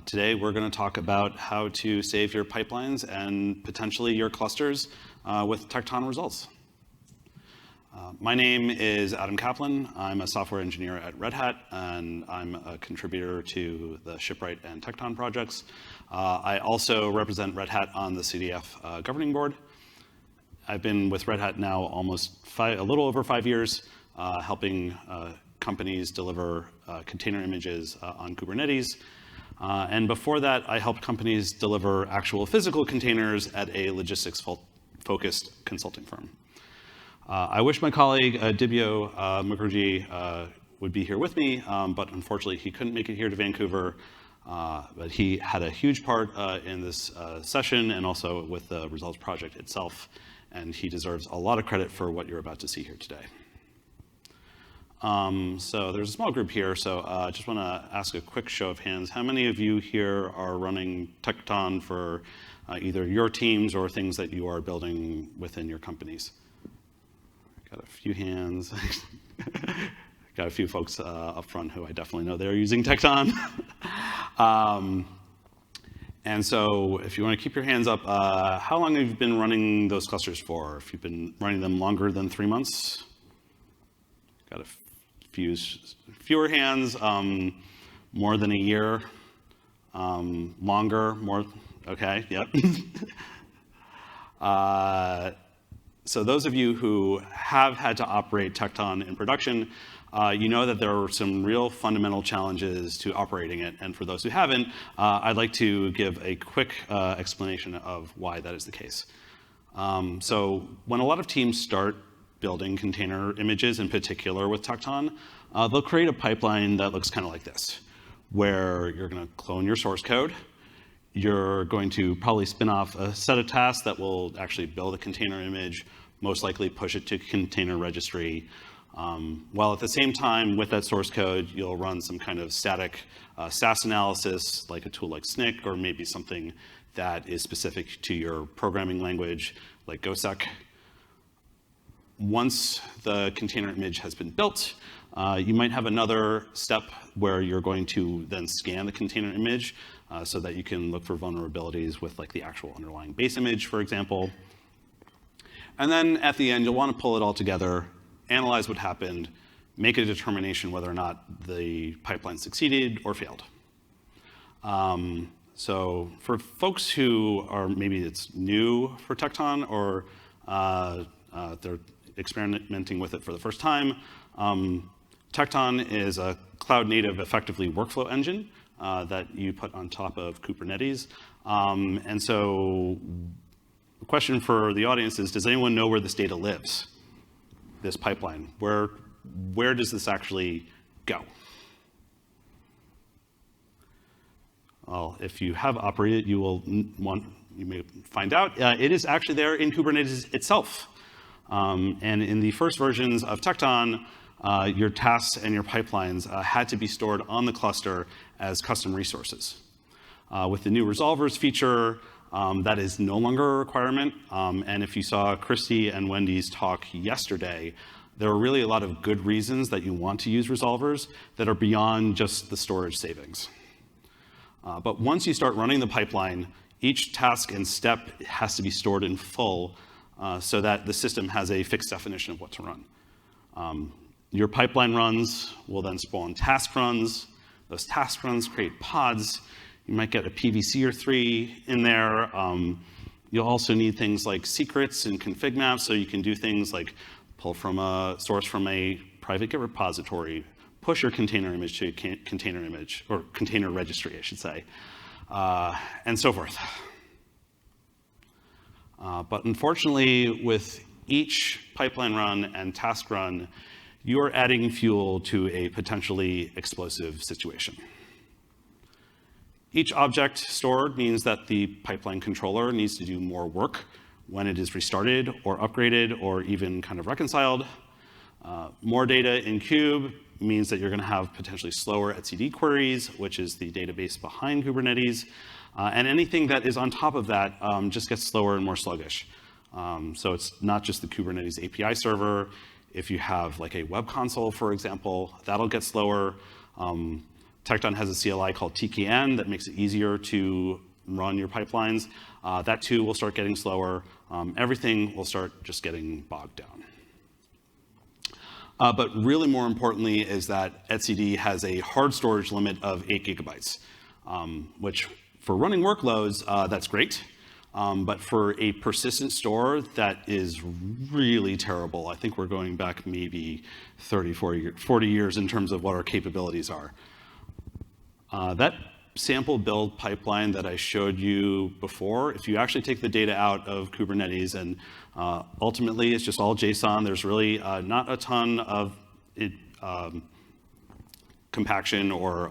Today we're going to talk about how to save your pipelines and potentially your clusters with Tekton Results. My name is Adam Kaplan. I'm a software engineer at Red Hat, and I'm a contributor to the Shipwright and Tekton projects. I also represent Red Hat on the CDF governing board. I've been with Red Hat now almost a little over 5 years, helping companies deliver container images on Kubernetes. And before that, I helped companies deliver actual physical containers at a logistics-focused consulting firm. I wish my colleague, Dibyo Mukherjee, would be here with me, but unfortunately he couldn't make it here to Vancouver. But he had a huge part in this session and also with the results project itself, and he deserves a lot of credit for what you're about to see here today. So there's a small group here, so I just want to ask a quick show of hands. How many of you here are running Tekton for either your teams or things that you are building within your companies? Got a few hands. Got a few folks up front who I definitely know they're using Tekton. And so if you want to keep your hands up, how long have you been running those clusters for? If you've been running them longer than 3 months? Got a fewer hands, more than a year, longer, more, okay, yep. So those of you who have had to operate Tekton in production, you know that there are some real fundamental challenges to operating it. And for those who haven't, I'd like to give a quick explanation of why that is the case. So when a lot of teams start building container images, in particular with Tekton, they'll create a pipeline that looks kind of like this, where you're going to clone your source code. You're going to probably spin off a set of tasks that will actually build a container image, most likely push it to container registry, while at the same time with that source code, you'll run some kind of static SAS analysis, like a tool like SNCC, or maybe something that is specific to your programming language, like GoSec. Once the container image has been built, you might have another step where you're going to then scan the container image so that you can look for vulnerabilities with like the actual underlying base image, for example. And then at the end, you'll want to pull it all together, analyze what happened, make a determination whether or not the pipeline succeeded or failed. So for folks who are, maybe it's new for Tekton or they're experimenting with it for the first time, Tekton is a cloud-native, effectively workflow engine that you put on top of Kubernetes. And so the question for the audience is, does anyone know where this data lives, this pipeline? Where does this actually go? Well, if you have operated, you may find out it is actually there in Kubernetes itself. And in the first versions of Tekton, your tasks and your pipelines had to be stored on the cluster as custom resources. With the new resolvers feature, that is no longer a requirement. And if you saw Christy and Wendy's talk yesterday, there are really a lot of good reasons that you want to use resolvers that are beyond just the storage savings. But once you start running the pipeline, each task and step has to be stored in full so that the system has a fixed definition of what to run. Your pipeline runs will then spawn task runs. Those task runs create pods. You might get a PVC or 3 in there. You'll also need things like secrets and config maps, so you can do things like pull from a source from a private Git repository, push your container image to a container image, or container registry, I should say, and so forth. But unfortunately, with each pipeline run and task run, you are adding fuel to a potentially explosive situation. Each object stored means that the pipeline controller needs to do more work when it is restarted or upgraded or even kind of reconciled. More data in Kube means that you're going to have potentially slower etcd queries, which is the database behind Kubernetes. And anything that is on top of that just gets slower and more sluggish. So it's not just the Kubernetes API server. If you have like a web console, for example, that'll get slower. Tekton has a CLI called tkn that makes it easier to run your pipelines. That too will start getting slower. Everything will start just getting bogged down. But really more importantly is that etcd has a hard storage limit of 8 gigabytes, which for running workloads, that's great. But for a persistent store, that is really terrible. I think we're going back maybe 30, 40 years in terms of what our capabilities are. That sample build pipeline that I showed you before, if you actually take the data out of Kubernetes and ultimately it's just all JSON, there's really not a ton of compaction or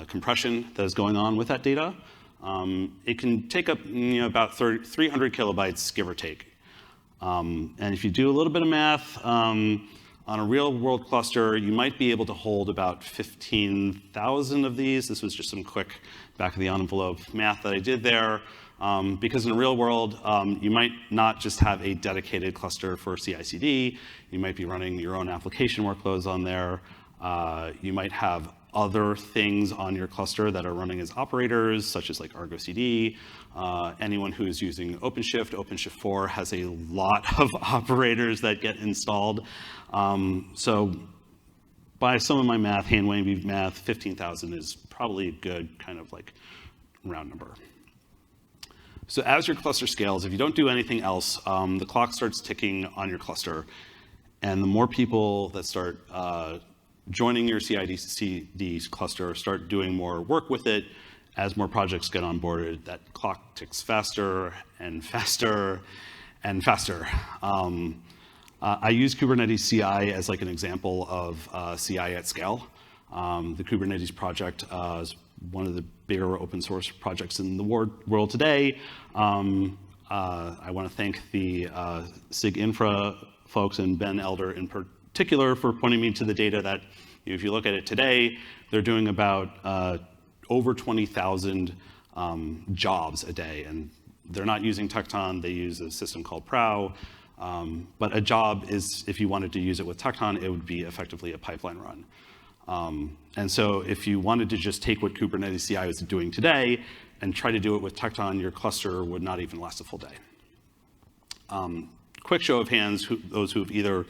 compression that is going on with that data. It can take up about 300 kilobytes, give or take. And if you do a little bit of math, on a real world cluster, you might be able to hold about 15,000 of these. This was just some quick back of the envelope math that I did there. Because in the real world, you might not just have a dedicated cluster for CI/CD. You might be running your own application workloads on there. You might have other things on your cluster that are running as operators, such as like Argo CD. Anyone who is using OpenShift 4 has a lot of operators that get installed. So by some of my math, hand-wavy math, 15,000 is probably a good kind of like round number. So as your cluster scales, if you don't do anything else, the clock starts ticking on your cluster. And the more people that start joining your CI/CD cluster, start doing more work with it, as more projects get onboarded, that clock ticks faster and faster and faster. I use Kubernetes CI as like an example of CI at scale. The Kubernetes project is one of the bigger open source projects in the world today. I want to thank the SIG Infra folks and Ben Elder in particular for pointing me to the data that, if you look at it today, they're doing about over 20,000 jobs a day. And they're not using Tekton, they use a system called Prow. But a job is, if you wanted to use it with Tekton, it would be effectively a pipeline run. And so if you wanted to just take what Kubernetes CI is doing today and try to do it with Tekton, your cluster would not even last a full day. Quick show of hands, those who've either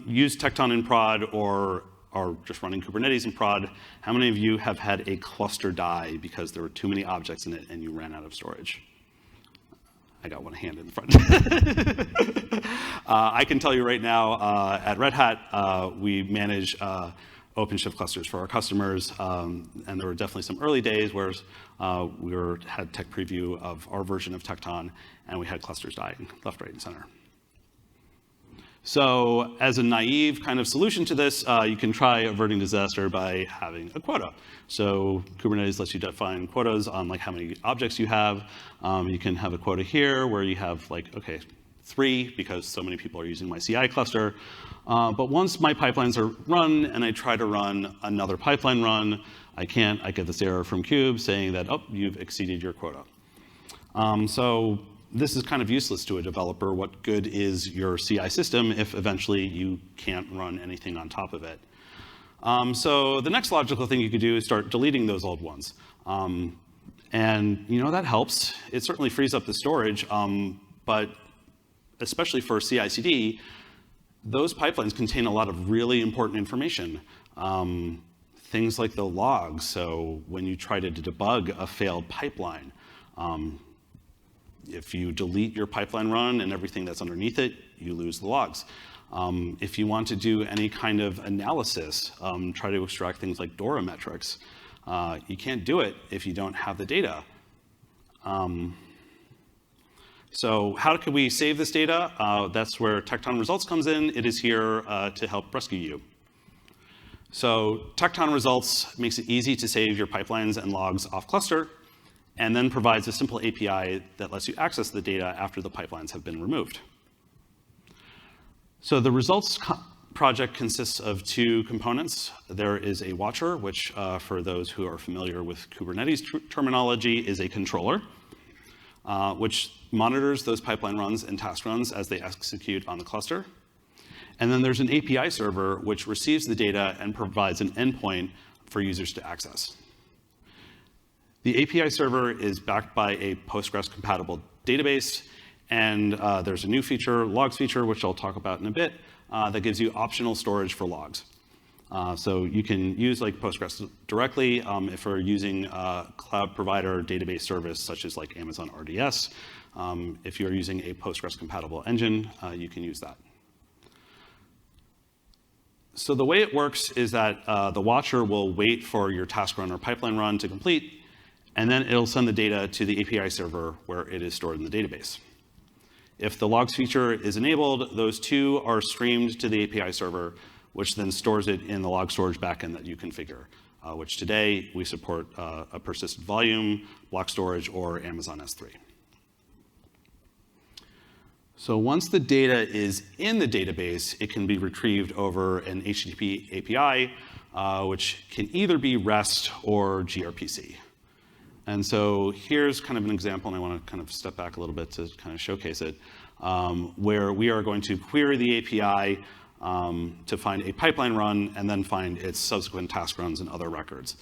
used Tekton in prod or are just running Kubernetes in prod, how many of you have had a cluster die because there were too many objects in it and you ran out of storage? I got one hand in the front. I can tell you right now, at Red Hat, we manage OpenShift clusters for our customers, and there were definitely some early days where we had tech preview of our version of Tekton, and we had clusters dying left, right, and center. So as a naive kind of solution to this, you can try averting disaster by having a quota. So Kubernetes lets you define quotas on like how many objects you have. You can have a quota here where you have like, okay, 3 because so many people are using my CI cluster. But once my pipelines are run and I try to run another pipeline run, I can't. I get this error from Kube saying that, oh, you've exceeded your quota. So this is kind of useless to a developer. What good is your CI system if eventually you can't run anything on top of it? So the next logical thing you could do is start deleting those old ones. And that helps. It certainly frees up the storage, but especially for CI/CD, those pipelines contain a lot of really important information. Things like the logs. So when you try to debug a failed pipeline, if you delete your pipeline run and everything that's underneath it, you lose the logs. If you want to do any kind of analysis, try to extract things like DORA metrics, you can't do it if you don't have the data. So how can we save this data? That's where Tekton Results comes in. It is here to help rescue you. So Tekton Results makes it easy to save your pipelines and logs off cluster, and then provides a simple API that lets you access the data after the pipelines have been removed. So the results project consists of 2 components. There is a watcher, which for those who are familiar with Kubernetes terminology is a controller, which monitors those pipeline runs and task runs as they execute on the cluster. And then there's an API server, which receives the data and provides an endpoint for users to access. The API server is backed by a Postgres-compatible database, and there's a new feature, logs feature, which I'll talk about in a bit, that gives you optional storage for logs. So you can use like Postgres directly if you're using a cloud provider database service such as like Amazon RDS. If you're using a Postgres-compatible engine, you can use that. So the way it works is that the watcher will wait for your TaskRun or PipelineRun to complete, and then it'll send the data to the API server where it is stored in the database. If the logs feature is enabled, those two are streamed to the API server, which then stores it in the log storage backend that you configure, which today we support a persistent volume, block storage, or Amazon S3. So once the data is in the database, it can be retrieved over an HTTP API, which can either be REST or gRPC. And so here's kind of an example, and I want to kind of step back a little bit to kind of showcase it, where we are going to query the API to find a pipeline run and then find its subsequent task runs and other records.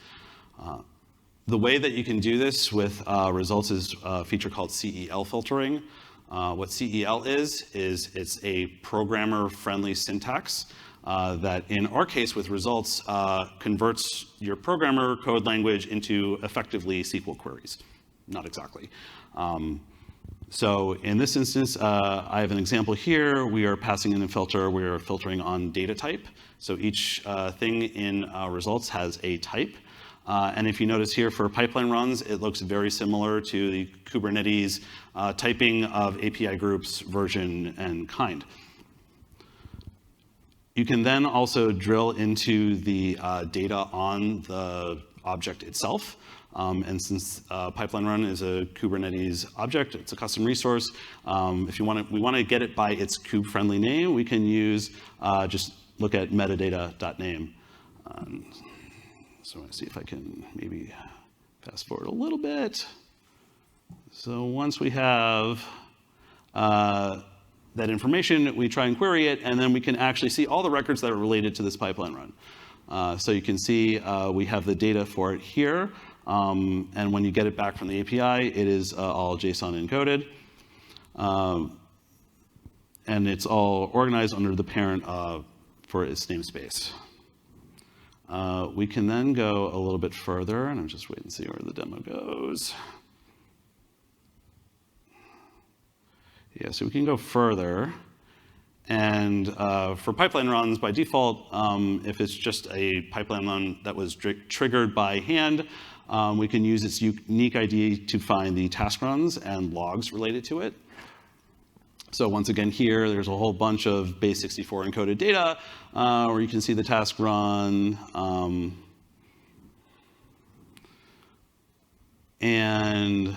The way that you can do this with results is a feature called CEL filtering. What CEL is it's a programmer-friendly syntax that, in our case with results, converts your programmer code language into effectively SQL queries. Not exactly. So in this instance, I have an example here. We are passing in a filter. We are filtering on data type. So each thing in results has a type. And if you notice here for pipeline runs, it looks very similar to the Kubernetes typing of API groups, version, and kind. You can then also drill into the data on the object itself. And since pipeline run is a Kubernetes object, it's a custom resource. If we want to get it by its kube-friendly name, we can use just look at metadata.name. So I want to see if I can maybe fast forward a little bit. So once we have that information, we try and query it, and then we can actually see all the records that are related to this pipeline run. So you can see we have the data for it here. And when you get it back from the API, it is all JSON encoded. And it's all organized under the parent for its namespace. We can then go a little bit further, and I'm just waiting to see where the demo goes. Yeah, so we can go further. And for pipeline runs, by default, if it's just a pipeline run that was triggered by hand, we can use its unique ID to find the task runs and logs related to it. So once again here, there's a whole bunch of base64 encoded data where you can see the task run. And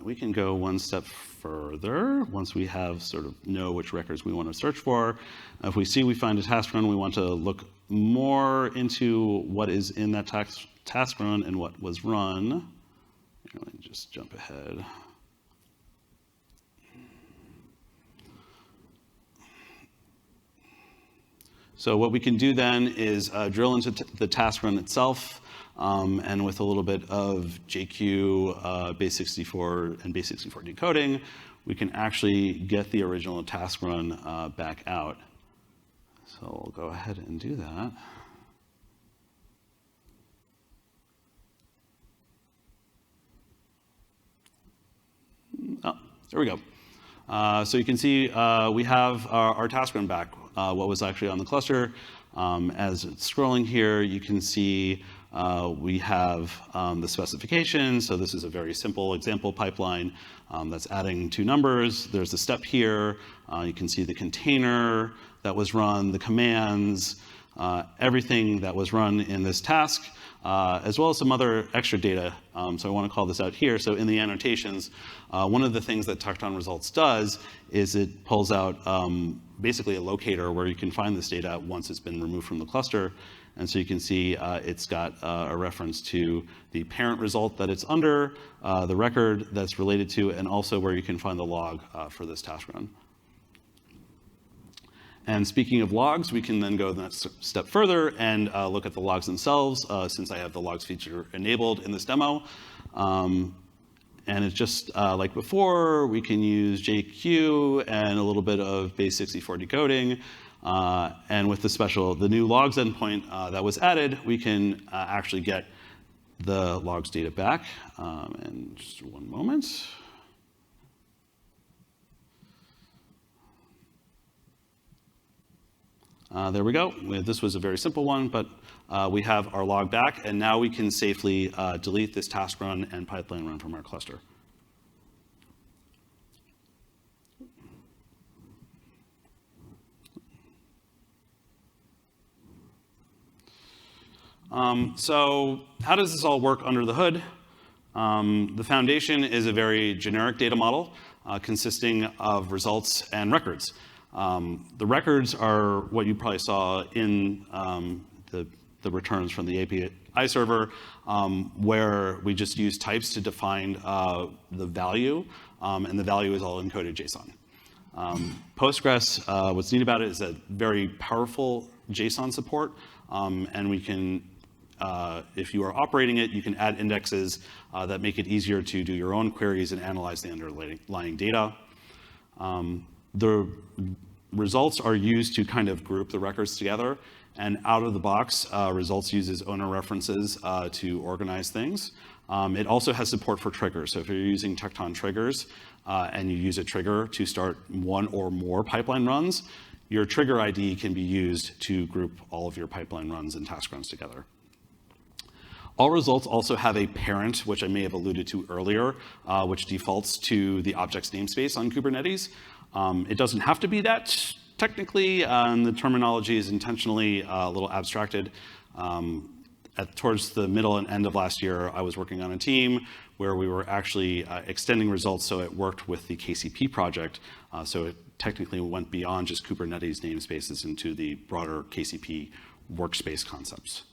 we can go one step further once we have sort of know which records we want to search for. If we see we find a task run, we want to look more into what is in that task run and what was run. Here, let me just jump ahead. So what we can do then is drill into the task run itself, and with a little bit of JQ, base64, and base64 decoding, we can actually get the original task run back out. So we'll go ahead and do that. Oh, there we go. So you can see we have our task run back, what was actually on the cluster. As it's scrolling here, you can see we have the specification. So this is a very simple example pipeline that's adding two numbers. There's a step here. You can see the container that was run, the commands, everything that was run in this task, as well as some other extra data. So I want to call this out here. So in the annotations, one of the things that Tekton Results does is it pulls out basically a locator where you can find this data once it's been removed from the cluster. And so you can see it's got a reference to the parent result that it's under, the record that's related to, and also where you can find the log for this task run. And speaking of logs, we can then go the next step further and look at the logs themselves, since I have the logs feature enabled in this demo. And it's just like before, we can use JQ and a little bit of base64 decoding. And with the new logs endpoint that was added, we can actually get the logs data back. And just one moment. There we go. This was a very simple one, but we have our log back, and now we can safely delete this TaskRun and PipelineRun from our cluster. So how does this all work under the hood? The foundation is a very generic data model consisting of results and records. The records are what you probably saw in the returns from the API server, where we just use types to define the value, and the value is all encoded JSON. Postgres, what's neat about it is a very powerful JSON support, and we can, if you are operating it, you can add indexes that make it easier to do your own queries and analyze the underlying data. The results are used to kind of group the records together, and out of the box, results uses owner references to organize things. It also has support for triggers. So if you're using Tekton triggers and you use a trigger to start one or more pipeline runs, your trigger ID can be used to group all of your pipeline runs and task runs together. All results also have a parent, which I may have alluded to earlier, which defaults to the object's namespace on Kubernetes. It doesn't have to be that technically, and the terminology is intentionally a little abstracted. Towards the middle and end of last year, I was working on a team where we were actually extending results so it worked with the KCP project. So it technically went beyond just Kubernetes namespaces into the broader KCP workspace concepts.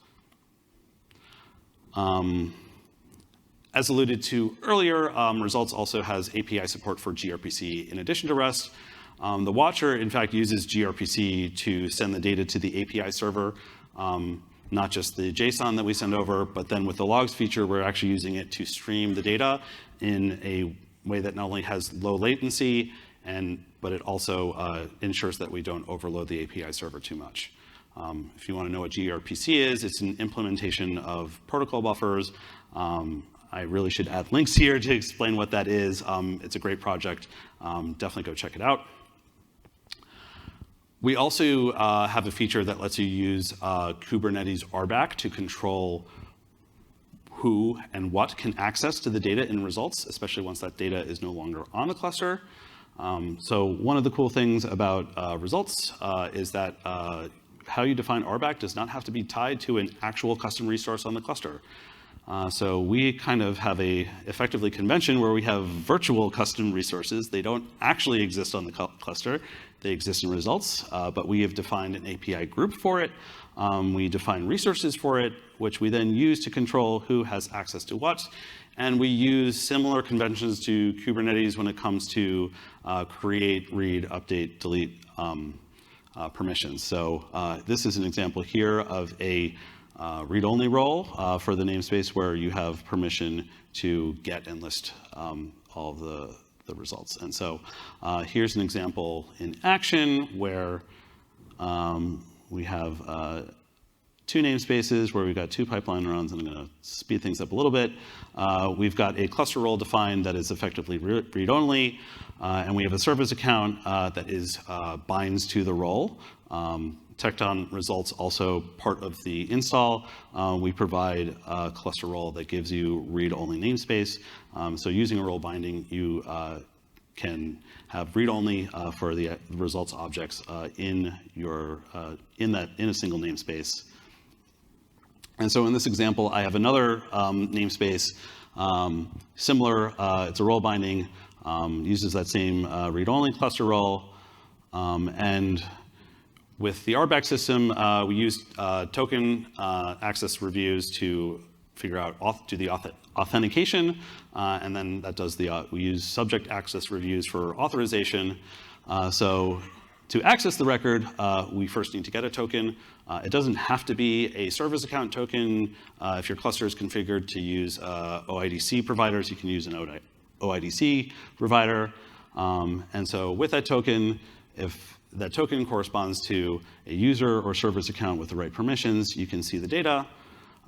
As alluded to earlier, results also has API support for gRPC in addition to REST. The watcher, in fact, uses gRPC to send the data to the API server, not just the JSON that we send over, but then with the logs feature, we're actually using it to stream the data in a way that not only has low latency, but it also ensures that we don't overload the API server too much. If you want to know what gRPC is, it's an implementation of protocol buffers. I really should add links here to explain what that is. It's a great project. Definitely go check it out. We also have a feature that lets you use Kubernetes RBAC to control who and what can access to the data in results, especially once that data is no longer on the cluster. So one of the cool things about results is that how you define RBAC does not have to be tied to an actual custom resource on the cluster. So we kind of have a effectively convention where we have virtual custom resources. They don't actually exist on the cluster. They exist in results, but we have defined an API group for it. We define resources for it, which we then use to control who has access to what. And we use similar conventions to Kubernetes when it comes to create, read, update, delete permissions. So this is an example here of a read-only role for the namespace where you have permission to get and list all of the results. And so here's an example in action where we have two namespaces where we've got two pipeline runs, and I'm going to speed things up a little bit. We've got a cluster role defined that is effectively read-only, and we have a service account that is binds to the role. Tekton Results also part of the install. We provide a cluster role that gives you read-only namespace. So using a role binding, you can have read-only for the results objects in a single namespace. And so in this example, I have another namespace, similar. It's a role binding, uses that same read-only cluster role, and with the RBAC system, we use token access reviews to figure out, do the authentication, and then that does we use subject access reviews for authorization. So To access the record, we first need to get a token. It doesn't have to be a service account token. If your cluster is configured to use OIDC providers, you can use an OIDC provider. And so with that token, if that token corresponds to a user or service account with the right permissions, you can see the data.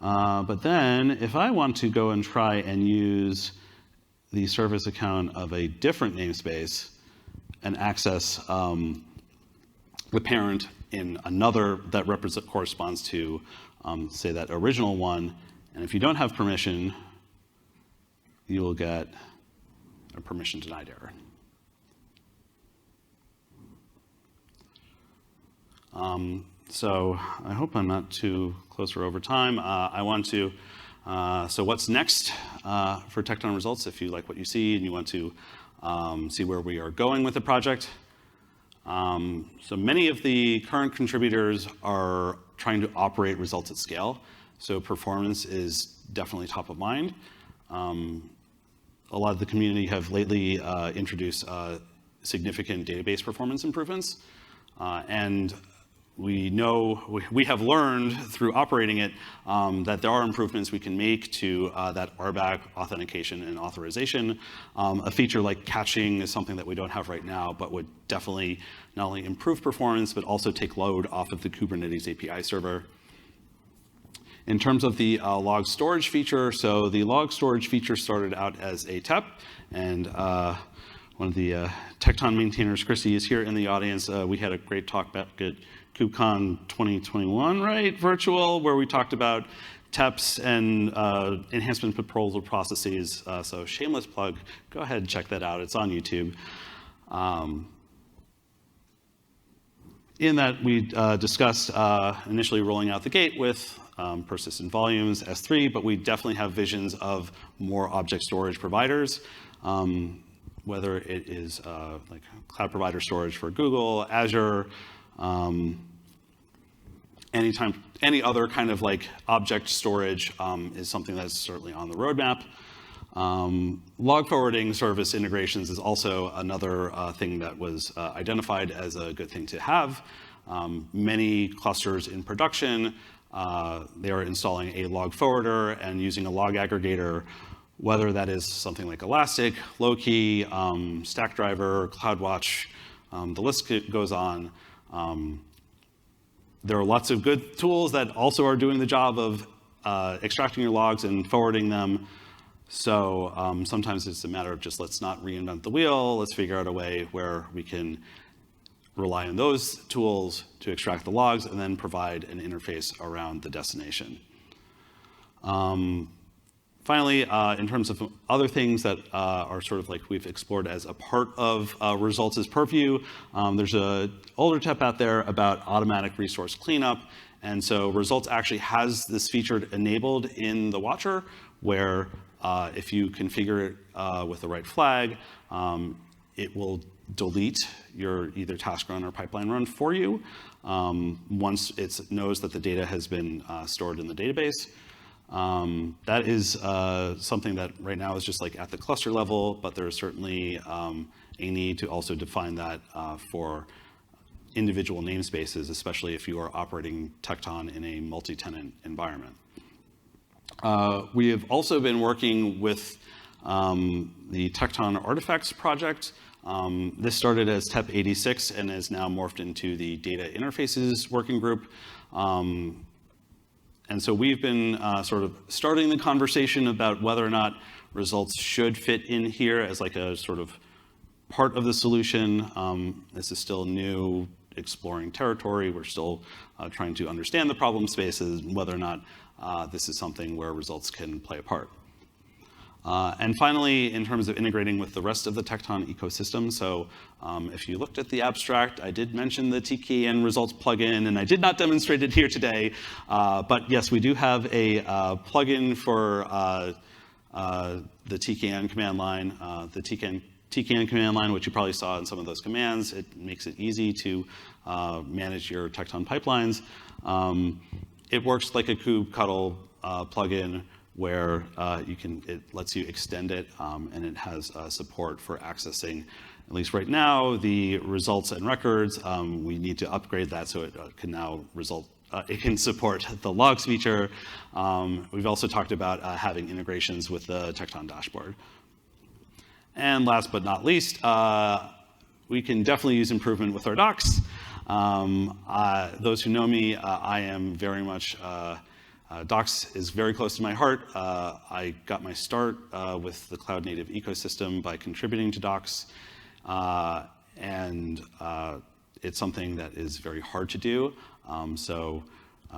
But then if I want to go and try and use the service account of a different namespace and access the parent in another that corresponds to, say, that original one, and if you don't have permission, you will get a permission denied error. So I hope I'm not too close or over time. I want to, so what's next for Tekton Results? If you like what you see and you want to see where we are going with the project. So many of the current contributors are trying to operate results at scale. So performance is definitely top of mind. A lot of the community have lately introduced significant database performance improvements. And we have learned through operating it that there are improvements we can make to that RBAC authentication and authorization. A feature like caching is something that we don't have right now, but would definitely not only improve performance, but also take load off of the Kubernetes API server. In terms of the log storage feature, so the log storage feature started out as a TEP, and one of the Tekton maintainers, Chrissy, is here in the audience. We had a great talk back at KubeCon 2021, right, virtual, where we talked about TEPs and enhancement proposal processes. So shameless plug, go ahead and check that out. It's on YouTube. In that, we discussed initially rolling out the gate with persistent volumes, S3, but we definitely have visions of more object storage providers, whether it is like cloud provider storage for Google, Azure, any other kind of like object storage is something that's certainly on the roadmap. Log forwarding service integrations is also another thing that was identified as a good thing to have. Many clusters in production, they are installing a log forwarder and using a log aggregator, whether that is something like Elastic, Loki, Stackdriver, CloudWatch, the list goes on. There are lots of good tools that also are doing the job of extracting your logs and forwarding them. So sometimes it's a matter of just let's not reinvent the wheel. Let's figure out a way where we can rely on those tools to extract the logs and then provide an interface around the destination. Finally, in terms of other things that are sort of like we've explored as a part of results' purview, there's an older tip out there about automatic resource cleanup. And so results actually has this feature enabled in the watcher where if you configure it with the right flag, it will delete your either TaskRun or PipelineRun for you once it knows that the data has been stored in the database. That is something that right now is just like at the cluster level, but there's certainly a need to also define that for individual namespaces, especially if you are operating Tekton in a multi-tenant environment. We have also been working with the Tekton Artifacts project. This started as TEP 86 and is now morphed into the Data Interfaces Working Group. And so we've been sort of starting the conversation about whether or not results should fit in here as like a sort of part of the solution. This is still new, exploring territory. We're still trying to understand the problem spaces and whether or not this is something where results can play a part. And finally, in terms of integrating with the rest of the Tekton ecosystem, so if you looked at the abstract, I did mention the tkn-results plugin, and I did not demonstrate it here today. But yes, we do have a plugin for the tkn command line, the tkn command line, which you probably saw in some of those commands. It makes it easy to manage your Tekton pipelines. It works like a kubectl plugin, where it lets you extend it, and it has support for accessing, at least right now, the results and records. We need to upgrade that so it can now it can support the logs feature. We've also talked about having integrations with the Tekton dashboard. And last but not least, we can definitely use improvement with our docs. Those who know me, I am very much, docs is very close to my heart. I got my start with the cloud native ecosystem by contributing to docs. And it's something that is very hard to do.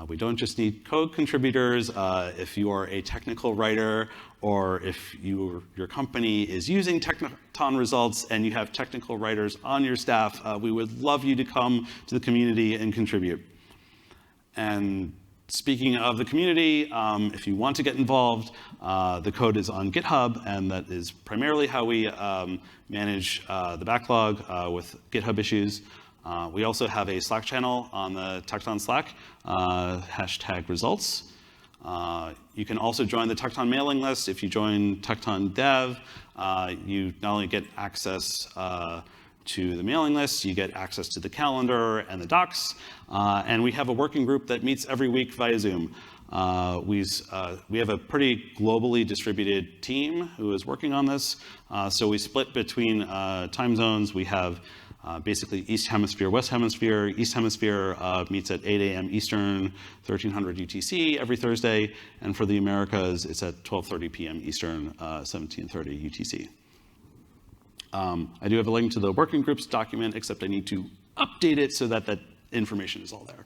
We don't just need code contributors. If you are a technical writer, or if your company is using Tekton Results and you have technical writers on your staff, we would love you to come to the community and contribute. And speaking of the community, if you want to get involved, the code is on GitHub, and that is primarily how we manage the backlog with GitHub issues. We also have a Slack channel on the Tekton Slack, #results. You can also join the Tekton mailing list. If you join Tekton Dev, you not only get access to the mailing list, you get access to the calendar and the docs, and we have a working group that meets every week via Zoom. We have a pretty globally distributed team who is working on this. So we split between time zones. We have basically East Hemisphere, West Hemisphere. East Hemisphere meets at 8 a.m. Eastern, 1300 UTC every Thursday. And for the Americas, it's at 12:30 p.m. Eastern, 1730 UTC. I do have a link to the working groups document, except I need to update it so that that information is all there.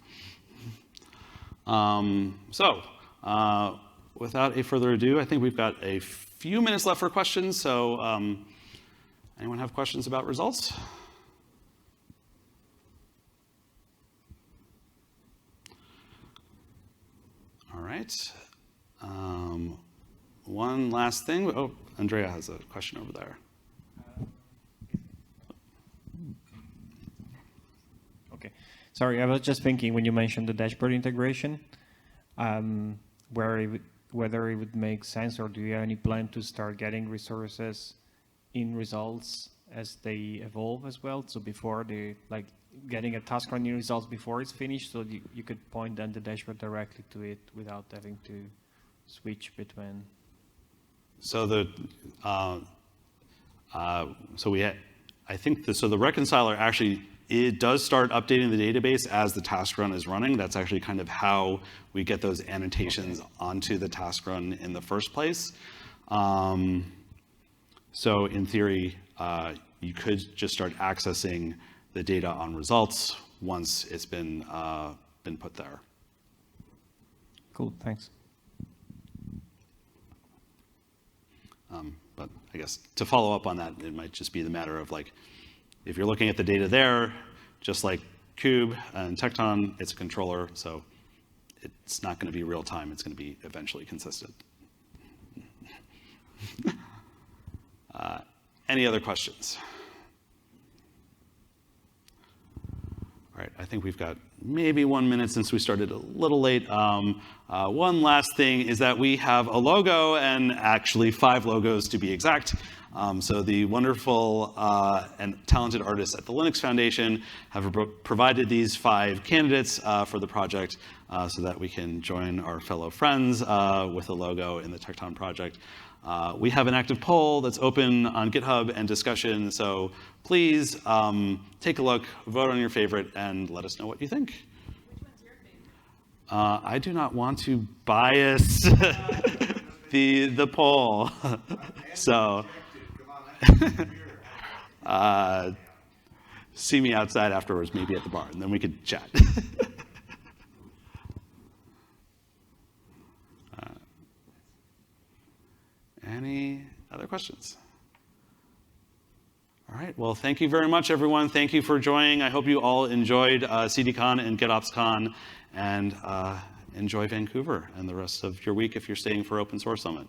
Without a further ado, I think we've got a few minutes left for questions. So anyone have questions about results? All right. One last thing. Oh, Andrea has a question over there. Okay. Sorry, I was just thinking when you mentioned the dashboard integration, whether it would make sense, or do you have any plan to start getting resources in results as they evolve as well? So before getting a TaskRun results before it's finished, so you could point then the dashboard directly to it without having to switch between. So the the reconciler actually, it does start updating the database as the task run is running. That's actually kind of how we get those annotations onto the task run in the first place. So in theory, you could just start accessing the data on results once it's been put there. Cool, thanks. But I guess to follow up on that, it might just be the matter of if you're looking at the data there, just like Kube and Tekton, it's a controller, so it's not going to be real time. It's going to be eventually consistent. Any other questions? All right, I think we've got maybe 1 minute since we started a little late. One last thing is that we have a logo, and actually 5 logos to be exact. So the wonderful and talented artists at the Linux Foundation have provided these 5 candidates for the project so that we can join our fellow friends with a logo in the Tekton project. We have an active poll that's open on GitHub and discussion, so please take a look, vote on your favorite, and let us know what you think. Which one's your favorite? I do not want to bias the poll. So see me outside afterwards, maybe at the bar, and then we could chat. Any other questions? All right, well, thank you very much, everyone. Thank you for joining. I hope you all enjoyed CDCon and GitOpsCon, and enjoy Vancouver and the rest of your week if you're staying for Open Source Summit.